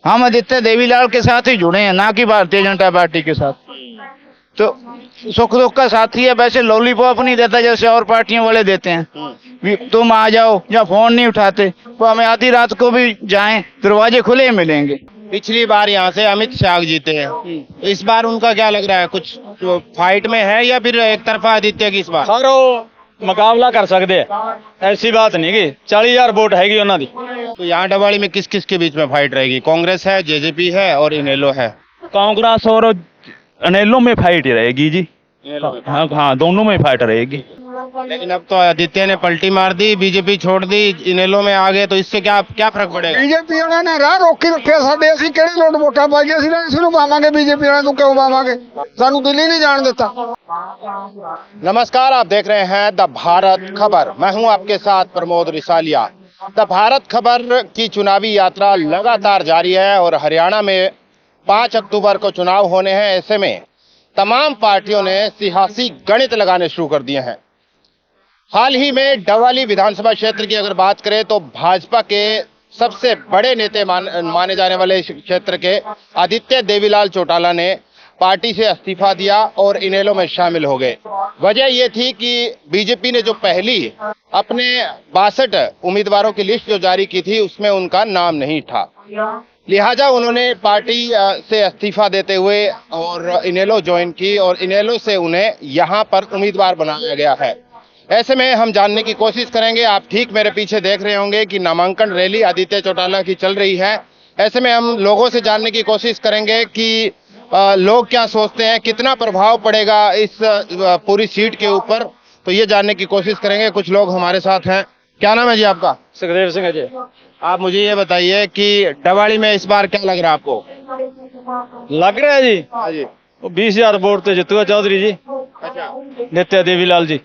हम आदित्य देवीलाल के साथ ही जुड़े हैं, ना कि भारतीय जनता पार्टी के साथ। तो सुख दुख का साथी है, वैसे लॉलीपॉप नहीं देता जैसे और पार्टियों वाले देते हैं। तुम आ जाओ, या फोन नहीं उठाते, तो हमें आधी रात को भी जाएं दरवाजे खुले मिलेंगे। पिछली बार यहाँ से अमित शाह जीते हैं, इस बार उनका क्या लग रहा है, कुछ तो फाइट में है या फिर एक तरफा आदित्य की इस बार? सर मुकाबला कर सकते हैं, ऐसी बात नहीं कि 40,000 वोट हैगी उन्होंने। तो यहाँ डबाड़ी में किस किस के बीच में फाइट रहेगी? कांग्रेस है, जेजेपी है और इनेलो है। कांग्रेस और अनेलो में फाइट रहेगी जी। हाँ हाँ, दोनों में फाइट रहेगी। लेकिन अब तो आदित्य ने पलटी मार दी, बीजेपी छोड़ दी, इनेलो में आ गए, तो इससे क्या क्या फर्क पड़ेगा? बीजेपी वाले ने राह रोकी रखे साडे, ਅਸੀਂ ਕਿਹੜੀ ਲੋਟ ਵੋਟਾਂ ਪਾਈਏ, ਅਸੀਂ ਤਾਂ ਇਸ ਨੂੰ ਪਾਵਾਂਗੇ, बीजेपी वाले ਨੂੰ ਕਿਉਂ ਪਾਵਾਂਗੇ? ਸਾਨੂੰ ਦਿੱਲੀ नहीं जान देता। नमस्कार, आप देख रहे हैं द भारत खबर। मैं हूं आपके साथ प्रमोद रिसालिया। द भारत खबर की चुनावी यात्रा लगातार जारी है और हरियाणा में 5 अक्टूबर को चुनाव होने हैं। ऐसे में तमाम पार्टियों ने सियासी गणित लगाने शुरू कर दिए हैं। हाल ही में डवाली विधानसभा क्षेत्र की अगर बात करें तो भाजपा के सबसे बड़े नेता माने जाने वाले क्षेत्र के आदित्य देवीलाल चौटाला ने पार्टी से इस्तीफा दिया और इनेलो में शामिल हो गए। वजह यह थी कि बीजेपी ने जो पहली अपने 62 उम्मीदवारों की लिस्ट जो जारी की थी उसमें उनका नाम नहीं था, लिहाजा उन्होंने पार्टी से इस्तीफा देते हुए और इनेलो ज्वाइन की और इनेलो से उन्हें यहाँ पर उम्मीदवार बनाया गया है। ऐसे में हम जानने की कोशिश करेंगे, आप ठीक मेरे पीछे देख रहे होंगे कि नामांकन रैली आदित्य चौटाला की चल रही है। ऐसे में हम लोगों से जानने की कोशिश करेंगे कि लोग क्या सोचते हैं, कितना प्रभाव पड़ेगा इस पूरी सीट के ऊपर, तो ये जानने की कोशिश करेंगे। कुछ लोग हमारे साथ हैं। क्या नाम है जी आपका? सुखदेव सिंह जी। आप मुझे ये बताइए कि डवाड़ी में इस बार क्या लग रहा है आपको? लग रहा है जी, हाँ जी, 20,000 वोट तो जितुआ चौधरी जी, अच्छा। नित्या देवीलाल जी।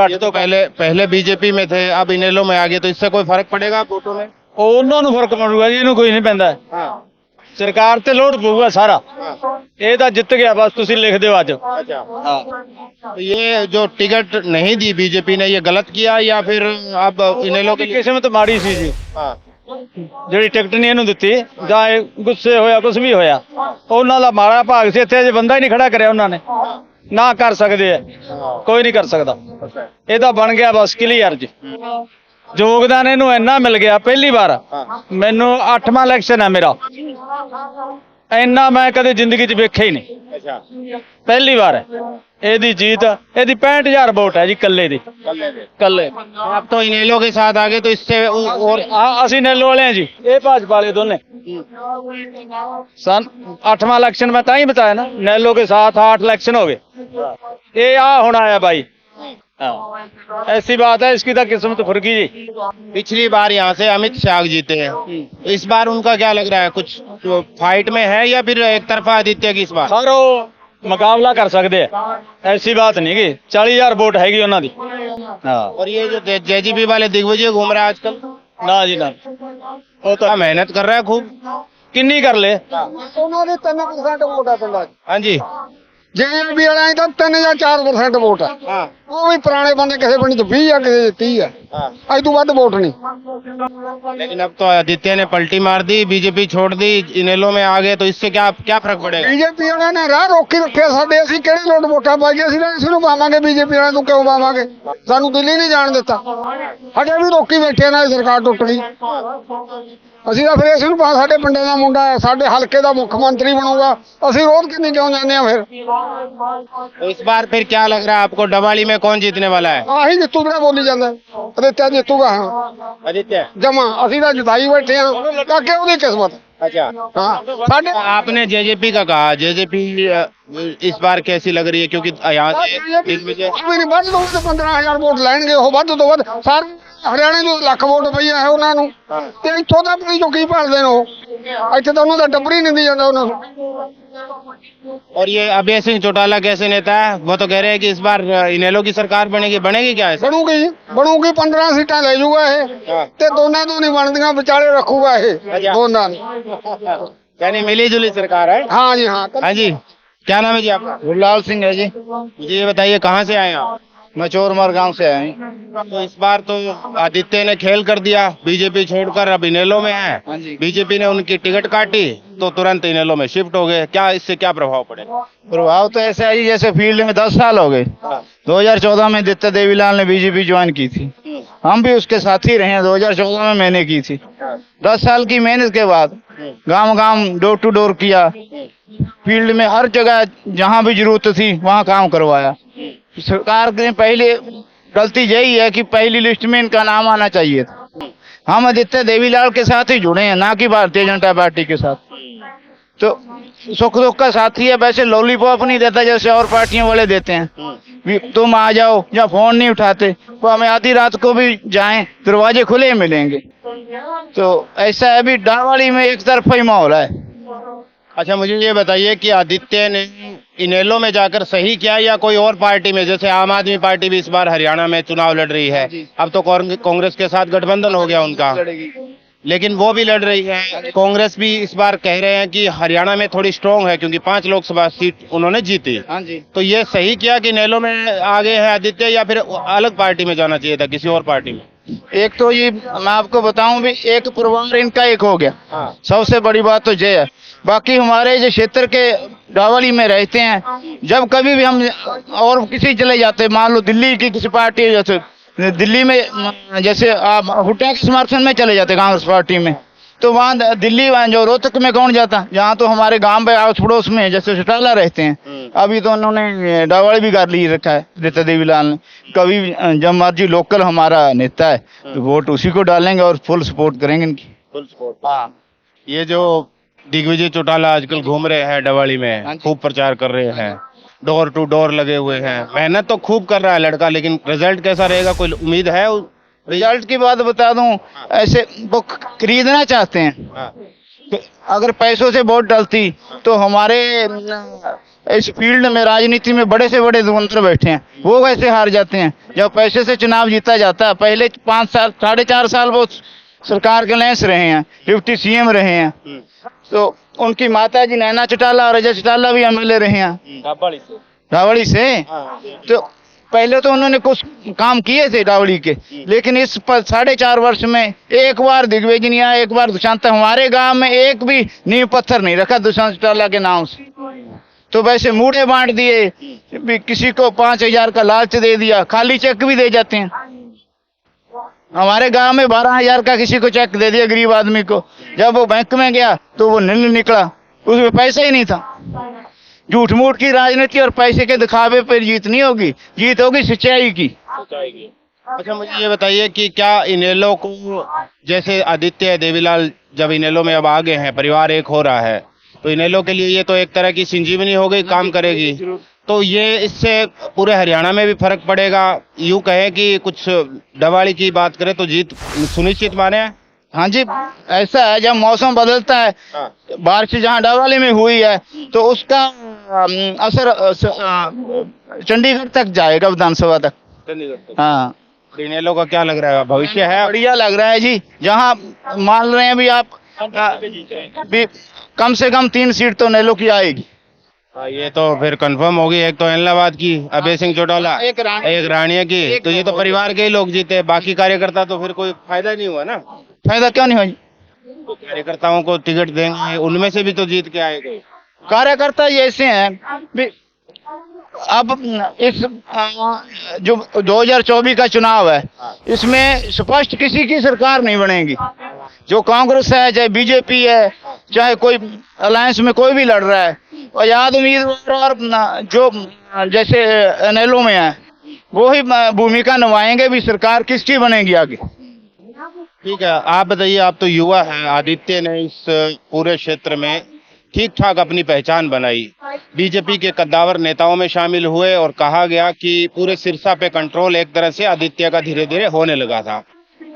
ये तो पहले बीजेपी में थे, अब इनेलो में आ गए, तो इससे कोई फर्क पड़ेगा वोटों में? ਉਹਨਾਂ ਨੂੰ ਫਰਕ ਪਊਗਾ ਜੀ, ਇਹਨੂੰ ਕੋਈ ਨਹੀਂ ਪੈਂਦਾ। हाँ, ਸਰਕਾਰ ਤੇ ਲੋਡ ਪਊਗਾ ਸਾਰਾ। हाँ, ਇਹ ਤਾਂ ਜਿੱਤ ਗਿਆ, ਬਸ ਤੁਸੀਂ ਲਿਖ ਦਿਓ ਅੱਜ। अच्छा। ਹਾਂ, तो ये जो टिकट नहीं दी बीजेपी ने, ये गलत किया या फिर अब इनेलो के लिए? ਕਿਸਮਤ ਮਾੜੀ ਸੀ ਜੀ, हाँ, ਜਿਹੜੀ ਟਿਕਟ ਨਹੀਂ ਇਹਨੂੰ ਦਿੱਤੀ, ਜਾਂ ਇਹ ਗੁੱਸੇ ਹੋਇਆ, ਕੁਝ ਵੀ ਹੋਇਆ, ਉਹਨਾਂ ਦਾ ਮਾੜਾ ਭਾਗ ਸੀ। ਇੱਥੇ ਅਜੇ ਬੰਦਾ ਹੀ ਨਹੀਂ ਖੜਾ ਕਰਿਆ ਉਹਨਾਂ ਨੇ, ਨਾ ਕਰ ਸਕਦੇ ਆ, ਕੋਈ ਨਹੀਂ ਕਰ ਸਕਦਾ। ਇਹ ਤਾਂ ਬਣ ਗਿਆ ਬਸ ਕਲੀਅਰ ਜੀ। ਯੋਗਦਾਨ ਇਹਨੂੰ ਇੰਨਾ ਮਿਲ ਗਿਆ, ਪਹਿਲੀ ਵਾਰ ਮੈਨੂੰ 8ਵਾਂ ਇਲੈਕਸ਼ਨ ਹੈ ਮੇਰਾ, ਇੰਨਾ ਮੈਂ ਕਦੇ ਜ਼ਿੰਦਗੀ 'ਚ ਵੇਖਿਆ ਹੀ ਨਹੀਂ। अच्छा, ਪਹਿਲੀ ਵਾਰ ਹੈ ਇਹਦੀ जीत। ਇਹਦੀ 65,000 ਵੋਟ ਹੈ ਜੀ ਕੱਲੇ ਦੀ, ਕੱਲੇ। आप तो इनेलो के साथ आ गए, तो इससे और ਅਸੀਂ ਨੈਲੋ ਵਾਲੇ ਹਾਂ ਜੀ, ਇਹ ਭਾਜਪਾ ਵਾਲੇ ਦੋਨੇ। सन 8वां इलेक्शन में ताही बताया ना, नैलो के साथ 8 इलेक्शन हो गए। ये आ होना है भाई, ऐसी बात है, इसकी तो किस्मत फुर्गी जी। पिछली बार यहाँ से अमित शाह जीते हैं, इस बार उनका क्या लग रहा है, कुछ तो फाइट में है या फिर एक तरफा आदित्य की इस बार? सर मुकाबला कर सकते हैं, ऐसी बात नहीं कि 40,000 वोट हैगी उन्होंने। हाँ, और ये जो जेजेपी वाले दिग्विजय घूम रहा है आजकल, ना जी ना, वो तो मेहनत कर रहा है खूब। किन्नी कर ले। ਉਹਨਾਂ ਦੇ 3% ਵੋਟ ਆ ਪਿੰਡਾਂ 'ਚ, हाँ जी, जेजेपी वाले ਤਾਂ 3 ਜਾਂ 4% ਵੋਟ ਆ। हाँ, ਉਹ ਵੀ ਪੁਰਾਣੇ ਬੰਦੇ, ਕਿਸੇ ਪਿੰਡ 'ਚ 20 ਆ, ਕਿਸੇ 'ਚ 30 ਆ, हाँ। ਅੱਜ ਤੋਂ ਵੱਧ ਵੋਟ ਨਹੀਂ। लेकिन अब तो आदित्य ने पलटी मार दी, बीजेपी छोड़ दी, इनेलो में आ गए, तो इससे क्या क्या फर्क पड़ेगा? बीजेपी वाले ने राह रोकी रखे साडे, ਅਸੀਂ ਕਿਹੜੀ ਲੋਟ ਵੋਟਾਂ ਪਾਈਏ, ਅਸੀਂ ਤਾਂ ਇਸ ਨੂੰ ਪਾਵਾਂਗੇ, बीजेपी ਵਾਲੇ ਨੂੰ ਕਿਉਂ ਪਾਵਾਂਗੇ? ਸਾਨੂੰ ਦਿੱਲੀ ਨਹੀਂ ਜਾਣ ਦਿੱਤਾ, ਹਜੇ ਵੀ ਰੋਕੀ ਬੈਠੇ ਨੇ, ਸਰਕਾਰ ਟੁੱਟ ਗਈ। ਅਸੀਂ ਤਾਂ ਫਿਰ ਇਸ ਨੂੰ ਪਾ, ਸਾਡੇ ਪਿੰਡੇ ਦਾ ਮੁੰਡਾ ਹੈ, ਸਾਡੇ ਹਲਕੇ ਦਾ ਮੁੱਖ ਮੰਤਰੀ ਬਣੂਗਾ, ਅਸੀਂ ਰੋਜ਼ ਕਿੰਨੀ ਕਿਉਂ ਜਾਂਦੇ ਆ? ਫਿਰ तो इस बार फिर क्या लग रहा है आपको, डवाली में कौन जीतने वाला है? ਆਹੀ ਜਿੱਤੂ ਜਿਹੜਾ ਬੋਲੀ ਜਾਂਦਾ, ਆਦਿੱਤਿਆ ਜਿੱਤੂਗਾ। ਹਾਂ आदित्य, ਜਮਾ ਅਸੀਂ ਤਾਂ ਜਿਤਾਈ ਬੈਠੇ ਆ, ਕਾਕੇ ਉਹਦੀ ਕਿਸਮਤ। अच्छा। ਹਾਂ ਸਾਡੇ आपने जेजेपी का कहा, जेजेपी इस बार कैसी लग रही है, क्योंकि यहाँ से दिग्विजय ਕੁਛ ਵੀ ਨਹੀਂ, ਵੱਧ ਤੋਂ ਵੱਧ 15,000 ਵੋਟ ਲੈਣਗੇ ਉਹ, ਵੱਧ ਤੋਂ ਵੱਧ। ਸਾਰੇ ਹਰਿਆਣੇ ਨੂੰ ਲੱਖ ਵੋਟ ਪਈ ਹੈ ਉਹਨਾਂ ਨੂੰ, ਤੇ ਇੱਥੋਂ ਤਾਂ ਪਈ ਜੋ ਕੀ ਭਾਲਦੇ ਨੇ ਉਹ, ਇੱਥੇ ਤਾਂ ਉਹਨਾਂ ਦਾ ਟੱਬਰ ਹੀ ਨਹੀਂ ਦੀ ਜਾਂਦਾ ਉਹਨਾਂ ਨੂੰ। और ये अभय सिंह चौटाला कैसे नेता है, वो तो कह रहे हैं कि इस बार इनेलो की सरकार बनेगी क्या ऐसा? ਬਣੂਗੀ 15 ਸੀਟਾਂ ਲੈ ਜਾਊਗਾ ਇਹ, ਤੇ ਦੋਨਾਂ ਤੋਂ ਨਹੀਂ ਬਣਦੀਆਂ, ਵਿਚਾਲੇ ਰੱਖੂਗਾ ਇਹ ਦੋਨਾਂ ਨੂੰ। यानी मिली जुली सरकार है। हाँ जी हाँ। हाँ जी, क्या नाम है जी आपका? गुरलाल सिंह है जी। मुझे ये बताइए, कहाँ से आए आप? मैं चोरमर गांव से आया हूँ। तो इस बार तो आदित्य ने खेल कर दिया, बीजेपी छोड़कर अब इनेलो में है। हाँ जी। बीजेपी ने उनकी टिकट काटी तो तुरंत इनेलो में शिफ्ट हो गए, क्या इससे क्या प्रभाव पड़ेगा? प्रभाव तो ऐसा है जी, जैसे फील्ड में 10 साल हो गए। 2014 में आदित्य देवीलाल ने बीजेपी ज्वाइन की थी, हम भी उसके साथ ही रहे हैं। 2014 में मैंने की थी। 10 साल की मेहनत के बाद गांव गांव डोर टू डोर किया, फील्ड में हर जगह जहां भी जरूरत थी वहां काम करवाया। सरकार ने पहले गलती यही है कि पहली लिस्ट में इनका नाम आना चाहिए था। हम आदित्य देवीलाल के साथ ही जुड़े हैं, ना कि भारतीय जनता पार्टी के साथ। तो सुख दुख का साथी है, वैसे लॉलीपॉप नहीं देता जैसे और पार्टियों वाले देते हैं। तुम आ जाओ या फोन नहीं उठाते, तो हमें आधी रात को भी जाएं दरवाजे खुले मिलेंगे। तो ऐसा है, अभी डावाड़ी में एक तरफा ही माहौल है। अच्छा, मुझे ये बताइए कि आदित्य ने इनेलो में जाकर सही किया या कोई और पार्टी में? जैसे आम आदमी पार्टी भी इस बार हरियाणा में चुनाव लड़ रही है, अब तो कांग्रेस के साथ गठबंधन हो गया उनका, लेकिन वो भी लड़ रही है। कांग्रेस भी इस बार कह रहे हैं कि हरियाणा में थोड़ी स्ट्रांग है क्योंकि 5 लोकसभा सीट उन्होंने जीती। हाँ जी। तो ये सही किया कि इनेलो में आगे है आदित्य, या फिर अलग पार्टी में जाना चाहिए था, किसी और पार्टी में? एक तो ये मैं आपको बताऊं भी, एक परिवार इनका एक हो गया। हाँ। सबसे बड़ी बात तो ये है। बाकी हमारे जो क्षेत्र के डावली में रहते हैं, जब कभी भी हम और किसी चले जाते हैं, मान लो दिल्ली की किसी पार्टी, जैसे दिल्ली में जैसे आप हुड्डा के समर्थन में चले जाते कांग्रेस पार्टी में, तो वहाँ दिल्ली जो रोहतक में कौन जाता, जहाँ तो हमारे गांव में आस पड़ोस में जैसे चौटाला रहते हैं। अभी तो उन्होंने डावाड़ी भी कर ली रखा है आदित्य देवीलाल ने। कभी जब मर्जी लोकल हमारा नेता है तो वोट उसी को डालेंगे और फुल सपोर्ट करेंगे इनकी। Full support. हाँ, ये जो दिग्विजय चौटाला आजकल घूम रहे हैं डवाली में, खूब प्रचार कर रहे हैं, डोर टू डोर लगे हुए हैं, मेहनत तो खूब कर रहा है लड़का, लेकिन रिजल्ट कैसा रहेगा, कोई उम्मीद है? रिजल्ट की बात बता दूं, ऐसे वो खरीदना चाहते हैं। तो अगर पैसों से वोट डालती तो हमारे इस फील्ड में राजनीति में बड़े से बड़े धुरंधर बैठे हैं, वो वैसे हार जाते हैं जब पैसे से चुनाव जीता जाता है। पहले 5 साल 4.5 साल वो सरकार के लेंस रहे हैं, डिप्टी सीएम रहे हैं। तो उनकी माता जी नैना चौटाला और अजय चौटाला भी एमएलए रहे हैं डावड़ी से। तो पहले तो उन्होंने कुछ काम किए थे डावड़ी के, लेकिन इस 4.5 वर्ष में एक बार दिग्विजय नहीं आया, एक बार दुष्यंत। हमारे गांव में एक भी नींव पत्थर नहीं रखा दुष्यंत चौटाला के नाम से। तो वैसे मूड़े बांट दिए, किसी को 5,000 का लालच दे दिया, खाली चेक भी दे जाते हैं। हमारे गांव में 12,000 का किसी को चेक दे दिया गरीब आदमी को, जब वो बैंक में गया तो वो नील निकला, उसमें पैसा ही नहीं था। झूठ मूठ की राजनीति और पैसे के दिखावे पर जीत नहीं होगी, जीत होगी सच्चाई की। अच्छा, मुझे ये बताइए कि क्या इनेलो को, जैसे आदित्य देवीलाल जब इनेलो में अब आ गए हैं, परिवार एक हो रहा है, तो इनेलो के लिए ये तो एक तरह की संजीवनी हो गई, काम करेगी, तो ये इससे पूरे हरियाणा में भी फर्क पड़ेगा? यूं कहें कि कुछ डवाड़ी की बात करें तो जीत सुनिश्चित माने? हाँ जी, ऐसा है, जब मौसम बदलता है, बारिश जहाँ डावाली में हुई है तो उसका असर चंडीगढ़ तक जाएगा, विधानसभा तक। हाँ, इनेलो का क्या लग रहा है, भविष्य है? बढ़िया लग रहा है जी। जहाँ मान रहे हैं भी आप भी कम से कम 3 सीट तो इनेलो की आएगी। ये तो फिर कंफर्म होगी। एक तो इलाहाबाद की अभय सिंह चौटाला, एक रानिया की, तो ये तो परिवार के ही लोग जीते, बाकी कार्यकर्ता तो फिर कोई फायदा नहीं हुआ ना। फायदा क्यों नहीं हुआ? तो कार्यकर्ताओं को टिकट देंगे, उनमें से भी तो जीत के आएंगे। कार्यकर्ता ये ऐसे हैं भी, अब इस जो 2024 का चुनाव है, इसमें स्पष्ट किसी की सरकार नहीं बनेगी। जो कांग्रेस है, चाहे बीजेपी है, चाहे कोई अलायंस में कोई भी लड़ रहा है, आजाद उम्मीदवार और जो जैसे इनेलो में है, वो ही भूमिका निभाएंगे भी सरकार किसकी बनेगी आगे। ठीक है, आप बताइए, आप तो युवा हैं, आदित्य ने इस पूरे क्षेत्र में ठीक ठाक अपनी पहचान बनाई, बीजेपी के कद्दावर नेताओं में शामिल हुए और कहा गया कि पूरे सिरसा पे कंट्रोल एक तरह से आदित्य का धीरे धीरे होने लगा था,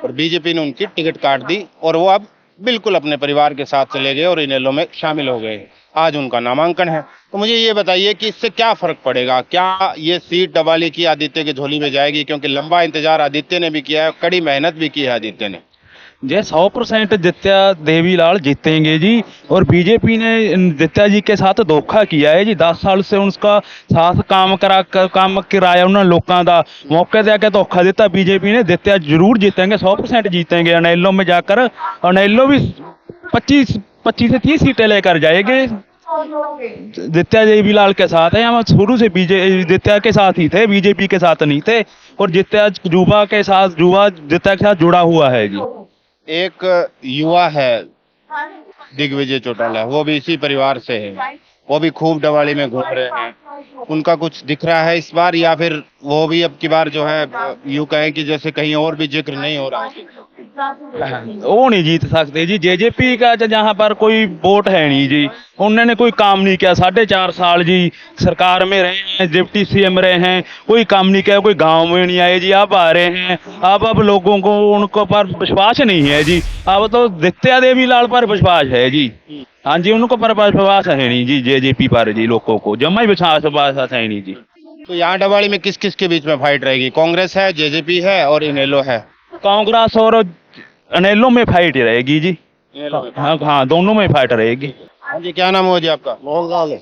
और बीजेपी ने उनकी टिकट काट दी और वो अब बिल्कुल अपने परिवार के साथ चले गए और इनेलो में शामिल हो गए। आज उनका नामांकन है। तो मुझे ये बताइए कि इससे क्या फर्क पड़ेगा, क्या ये सीट डवाली की आदित्य की झोली में जाएगी? क्योंकि लंबा इंतजार आदित्य ने भी किया है, कड़ी मेहनत भी की है आदित्य ने। जे 100% दित्या देवीलाल जीतेंगे जी। और बीजेपी ने दित्या जी के साथ धोखा किया है जी। 10 साल से उनका साथ काम कराया उन्होंने लोगों का, मौके दे के धोखा दिता बीजेपी ने। दित्या जरूर जीतेंगे, 100% जीतेंगे। अनेलो में जाकर अनेलो भी 25 से 30 सीटें लेकर जाएंगे। दित्या देवीलाल के साथ है, हम शुरू से दित्या के साथ ही थे, बीजेपी के साथ नहीं थे। और दित्या जुबा दित्या के साथ जुड़ा हुआ है जी। एक युवा है दिग्विजय चौटाला, वो भी इसी परिवार से है, वो भी खूब डवाली में घूम रहे हैं। उनका कुछ दिख रहा है इस बार, या फिर वो भी अब की बार जो है यूं कहें कि जैसे कहीं और भी जिक्र नहीं हो रहा है? वो नहीं जीत सकते जी। जेजेपी का जहाँ पर कोई वोट है नहीं जी। उन्होंने कोई काम नहीं किया, 4.5 साल जी सरकार में रहे हैं, डिप्टी सीएम रहे हैं, कोई काम नहीं किया, कोई गांव में नहीं आए जी। अब आ रहे हैं, अब लोगों को उनको पर विश्वास नहीं है जी। अब तो दित्या देवीलाल पर विश्वास है जी। हाँ जी, उनको पर विश्वास है नहीं जी, जेजेपी पर जी। लोगों को जमा ही विश्वास है नहीं जी। तो यहाँ डवाली में किस किस के बीच में फाइट रहेगी? कांग्रेस है, जेजेपी है और इनेलो है। कांग्रेस और अनेलो में फाइट रहेगी जी। हाँ, दोनों में फाइट रहेगी। हाँ जी, क्या नाम हुआ जी आपका? मोहनलाल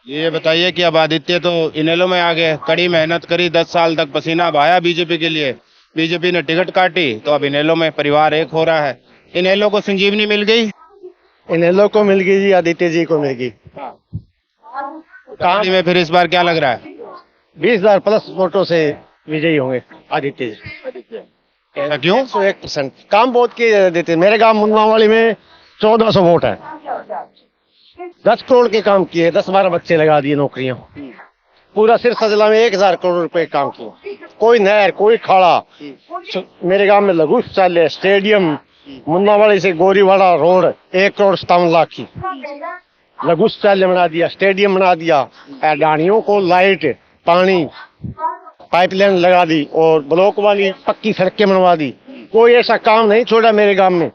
ये बताइए कि अब आदित्य तो इनेलो में आ गए, कड़ी मेहनत करी, 10 साल तक पसीना बहाया बीजेपी के लिए, बीजेपी ने टिकट काटी, तो अब इनेलो में परिवार एक हो रहा है। इनेलो को संजीवनी मिल गई? इनेलो को मिल गई जी, आदित्य जी को मिल गई। कहानी में फिर इस बार क्या लग रहा है? 20,000 प्लस वोटों से विजयी होंगे आदित्य जी। ऐसा क्यों? 101% काम बहुत किए देते। मेरे गांव मुन्नावाली में 1400 वोट है, 10 करोड़ के काम किए, 10-12 बच्चे लगा दिए नौकरियां। पूरा सिरसा जिला में 1000 करोड़ रुपए काम किए। कोई नहर, कोई खाड़ा। मेरे गांव में लघु शौचालय, स्टेडियम, मुन्नावाली से गोरीवाड़ा रोड 1 करोड़ 57 लाख की लघु शौचालय बना दिया, स्टेडियम बना दिया, डाणियों को लाइट, पानी, पाइपलाइन लगा दी और ब्लॉक वाली पक्की सड़कें बनवा दी। कोई ऐसा काम नहीं छोड़ा मेरे गांव में।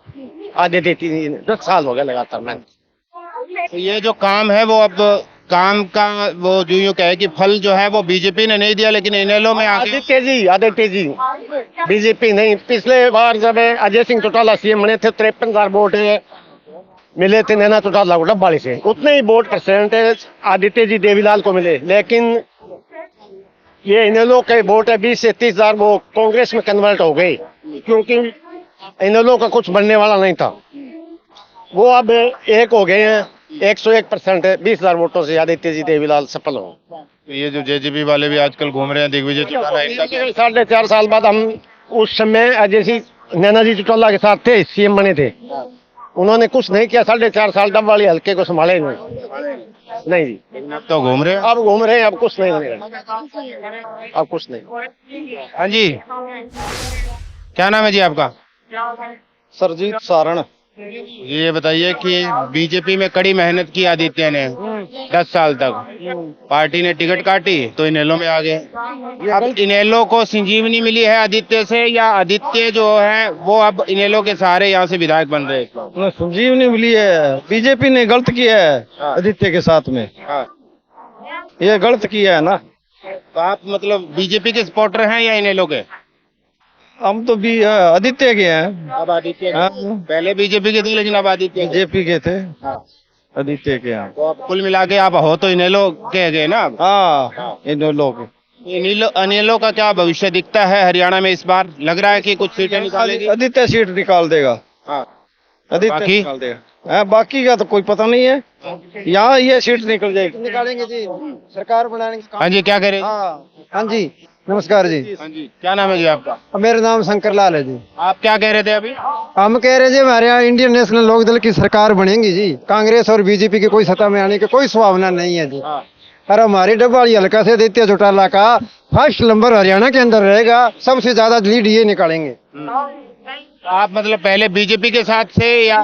आधे 10 साल हो गए लगातार मैंने। तो ये जो काम है वो अब काम का वो जो यूं कहे कि फल जो है वो बीजेपी ने नहीं दिया, लेकिन इनेलो में आगे आदित्य जी बीजेपी नहीं। पिछले बार जब अजय सिंह चौटाला सीएम बने थे 53,000 वोट मिले थे नैना चौटाला को डब्बाली से, उतने ही वोट परसेंटेज आदित्य जी देवीलाल को मिले। लेकिन ये इनेलो के वोट है 20 से 30,000 वो कांग्रेस में कन्वर्ट हो गई, क्योंकि इनेलो का कुछ बनने वाला नहीं था। वो अब एक हो गए हैं, 101% 20,000 वोटों से आदित्य जी देवीलाल सफल हो। तो ये जो जेजेपी वाले भी आजकल घूम रहे हैं दिग्विजय चौटाला, 4.5 साल बाद हम उस समय अजय सिंह नैना जी चौटाला के साथ थे, सीएम बने थे। उन्होंने कुछ नहीं किया, 4.5 साल डब्बाली हल्के को संभाले नहीं जी। अब तो घूम रहे हैं। अब घूम रहे हैं, अब कुछ नहीं होने लगा। अब कुछ नहीं। हाँ जी, क्या नाम है जी आपका? सरजीत सारण। ये बताइए कि बीजेपी में कड़ी मेहनत की आदित्य ने 10 साल तक, पार्टी ने टिकट काटी तो इनेलो में आ गए। अब इनेलो को संजीवनी मिली है आदित्य से, या आदित्य जो है वो अब इनेलो के सहारे यहाँ से विधायक बन रहे हैं? संजीवनी मिली है, बीजेपी ने गलत किया है आदित्य के साथ में। हाँ। ये गलत किया है ना। तो आप मतलब बीजेपी के सपोर्टर हैं या इनेलो के? हम तो भी आदित्य के हैं। अब आदित्य हाँ। पहले बीजेपी के थे, लेकिन अब आदित्य के। बीजेपी के थे, आदित्य के हैं। तो अब कुल मिला के आप हो तो इनेलो के गए ना अब? हाँ, इन लोग इनेलो का क्या भविष्य दिखता है हरियाणा में इस बार? लग रहा है कि कुछ सीटें निकालेगी? आदित्य सीट निकाल देगा। हाँ। आदित्य बाकी? निकाल देगा। बाकी का तो कोई पता नहीं है, यहाँ ये सीट निकल जाएगी। निकालेंगे जी, सरकार बनाएंगे। हाँ जी, क्या कह रहे हैं? हाँ जी, नमस्कार जी। हाँ जी, क्या नाम है जी आपका? मेरा नाम शंकर लाल है जी। आप क्या कह रहे थे अभी? हम कह रहे जी हमारे यहाँ इंडियन नेशनल लोकदल की सरकार बनेगी जी। कांग्रेस और बीजेपी की कोई सत्ता में आने की कोई संभावना नहीं है जी। और हमारी डब्बाली हल्का से आदित्य चौटाला का फर्स्ट नंबर हरियाणा के अंदर रहेगा, सबसे ज्यादा लीड ये निकालेंगे। आप मतलब पहले बीजेपी के साथ थे या?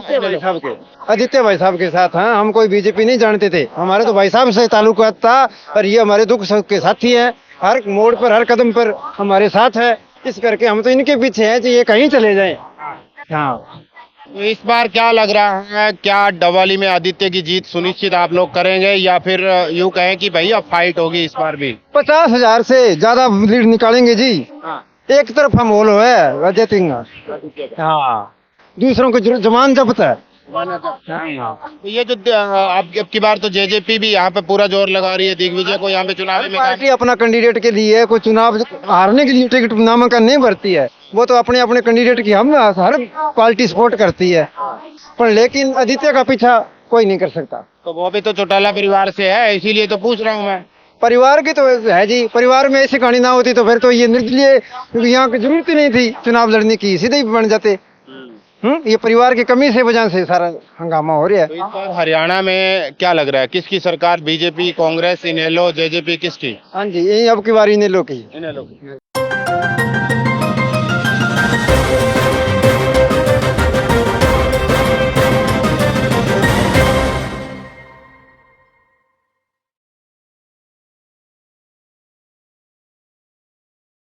आदित्य भाई साहब के साथ। हाँ, हम कोई बीजेपी नहीं जानते थे, हमारे तो भाई साहब से ताल्लुका था और ये हमारे दुख सुख के साथी है। हर मोड़ पर, हर कदम पर हमारे साथ है, इस करके हम तो इनके पीछे हैं कि ये कहीं चले जाएं। हाँ, तो इस बार क्या लग रहा है, क्या डवाली में आदित्य की जीत सुनिश्चित आप लोग करेंगे, या फिर यूं कहें कि भैया फाइट होगी इस बार भी? 50,000 से ज्यादा लीड निकालेंगे जी। एक तरफा माहौल है अजय सिंह। हाँ, दूसरों को जमान जब्त है। तो ये जो अब की बार तो जेजेपी भी यहाँ पे पूरा जोर लगा रही है दिग्विजय को यहाँ पे चुनावी मैदान पार्टी अपना कैंडिडेट के लिए कोई चुनाव हारने के लिए टिकट नामांकन नहीं भरती है, वो तो अपने अपने कैंडिडेट की हम हर पार्टी सपोर्ट करती है, पर लेकिन आदित्य का पीछा कोई नहीं कर सकता। तो वो भी तो चौटाला परिवार से है, इसीलिए तो पूछ रहा हूँ मैं। परिवार की तो है जी, परिवार में ऐसी कहानी ना होती तो फिर तो ये निर्दलीय, क्योंकि यहाँ की जरूरत ही नहीं थी चुनाव लड़ने की, सीधे ही बन जाते। ये परिवार की कमी से वजह से सारा हंगामा हो रहा है। तो इस बार हरियाणा में क्या लग रहा है, किसकी सरकार, बीजेपी, कांग्रेस, इनेलो, जेजेपी, किसकी? हाँ जी, यही अब की बारी इनेलो की। इनेलो की।